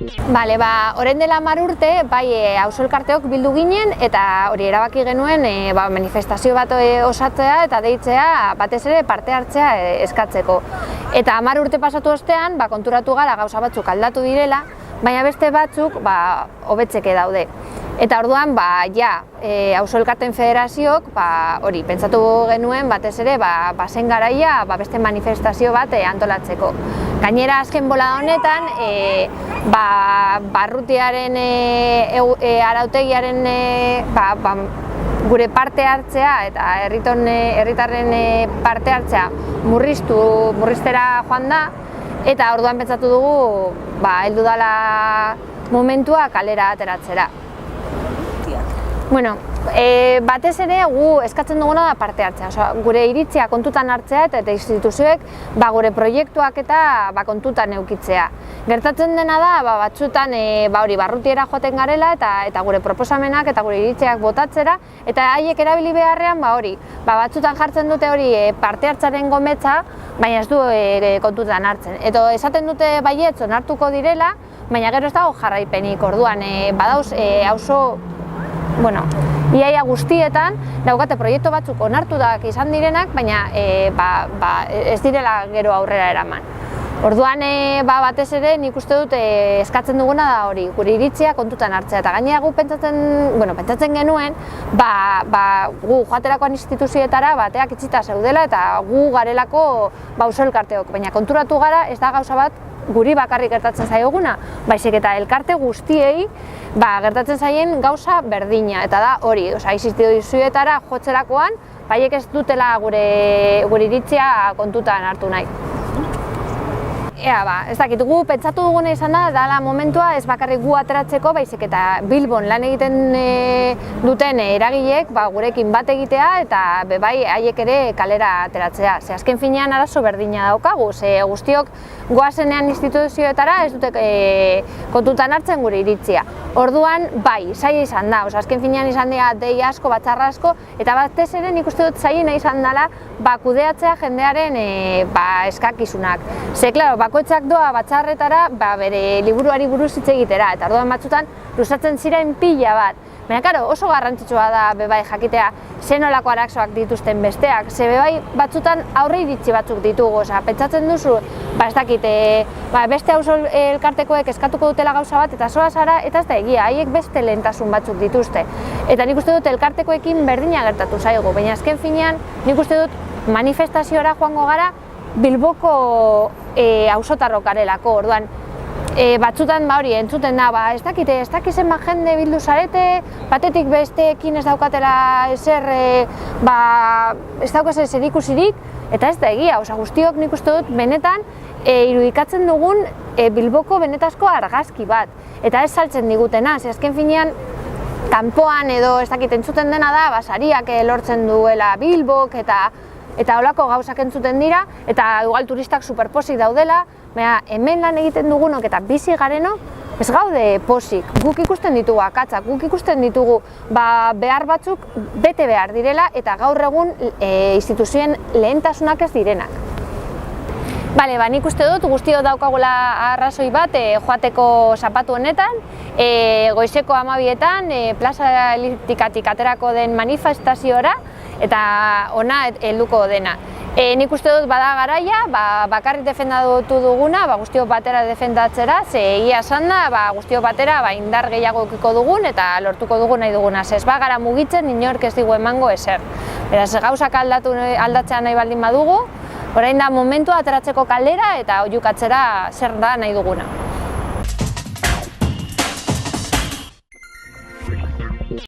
Bale, orain dela 10 urte, bai, auzo elkarteok bildu ginen eta hori erabaki genuen manifestazio bat osatzea eta deitzea batez ere parte hartzea eskatzeko. Eta 10 urte pasatu ostean, konturatu gara gauza batzuk aldatu direla, baina beste batzuk hobetzeke daude. Eta orduan, auzo elkarteen federazioak hori pentsatu genuen batez ere zen garaia beste manifestazio bat antolatzeko. Gainera azken bolada honetan, barrutiaren arautegiaren gure parte hartzea eta herritarren parte hartzea murriztera joan da, eta orduan pentsatu dugu heldu dela momentua kalera ateratzera. Bueno, batez ere gu eskatzen duguna da parte hartzea, gure iritzia kontutan hartzea eta instituzioek gure proiektuak eta kontutan edukitzea. Gertatzen dena da, batzutan barrutiera joaten garela eta gure proposamenak eta gure iritziak botatzera, eta haiek erabili beharrean batzutan jartzen dute hori parte hartzaren gometza, baina ez du kontutan hartzen. Eta esaten dute baietz onartuko direla, baina gero ez dago jarraipenik. Orduan badauz auzo iaia guztietan daukate proiektu batzuk onartuak izan direnak, baina ez direla gero aurrera eraman. Orduan batez ere nik uste dut eskatzen duguna da hori, gure iritzia kontutan hartzea, eta gainera gu pentsatzen genuen gu joaterakoan instituzioetara bateak itxita zeudela eta gu garelako auzo elkarteok, baina konturatu gara ez da gauza bat guri bakarrik gertatzen zaioguna, baizik eta elkarte guztiei gertatzen zaien gauza berdina, eta da hori, instituzioetara jotzerakoan, haiek ez dutela gure iritzia kontutan hartu nahi. Ez dakit, gu pentsatu duguna izan da, dala momentua ez bakarrik gu ateratzeko, baizik eta Bilbon lan egiten duten eragileek gurekin bat egitea eta bai haiek ere kalera ateratzea. Ze azken finean arazo berdina daukagu, ze guztiok goazenean instituzioetara ez dute kontutan hartzen gure iritzia. Orduan, bai, zaila izan da, azken finean izan dira dei asko, batzarra asko, eta batez ere nik uste dut zaila izan dela kudeatzea jendearen eskakizunak. Ze, klaro, bakoitzak doa batzarretara bere liburuari buruz hitz egitera, eta orduan batzutan luzatzen ziren pila bat. Baina, karo, oso garrantzitsua da bebai jakitea ze nolako arazoak dituzten besteak, ze bebai batzutan aurre iritzi batzuk ditugu, pentsatzen duzu, ez dakit, beste auzo elkartekoek eskatuko dutela gauza bat, eta zoaz ara, eta ez da egia, haiek beste lehentasun batzuk dituzte. Eta nik uste dut elkartekoekin berdina gertatu zaigu, baina azken finean nik uste dut manifestaziora joango gara Bilboko auzotarrok garelako, orduan, batzutan hori entzuten da, ez dakit zenbat jende bildu zarete, batetik besteekin ez daukatela ezer, ez daukaz zer ikusirik, eta ez da egia, guztiok nik uste dut benetan irudikatzen dugun Bilboko benetazko argazki bat, eta ez saltzen digutena, ze azken finean kanpoan edo ez dakit entzuten dena da, sariak lortzen duela Bilbok eta holako gauzak entzuten dira, eta igual turistak superposik daudela, baina hemen lan egiten dugunok eta bizi garenok ez gaude posik. Guk ikusten ditugu akatsak, guk ikusten ditugu behar batzuk bete behar direla eta gaur egun instituzioen lehentasunak ez direnak. Bale, nik uste dut guztiok daukagula arrazoi bat joateko zapatu honetan, goizeko 12etan plaza eliptikatik aterako den manifestaziora, eta ona helduko dena. Nik uste dut bada garaia, bakarrik defendatu duguna, guztiok batera defendatzera, ze egia esan da, guztiok batera indar gehiago edukiko dugun eta lortuko dugun nahi duguna. Ez bagara mugitzen, inork ez digu emango ezer. Beraz, gauzak aldatzea nahi baldin badugu, orain da momentua ateratzeko kalera eta oihukatzera zer da nahi duguna.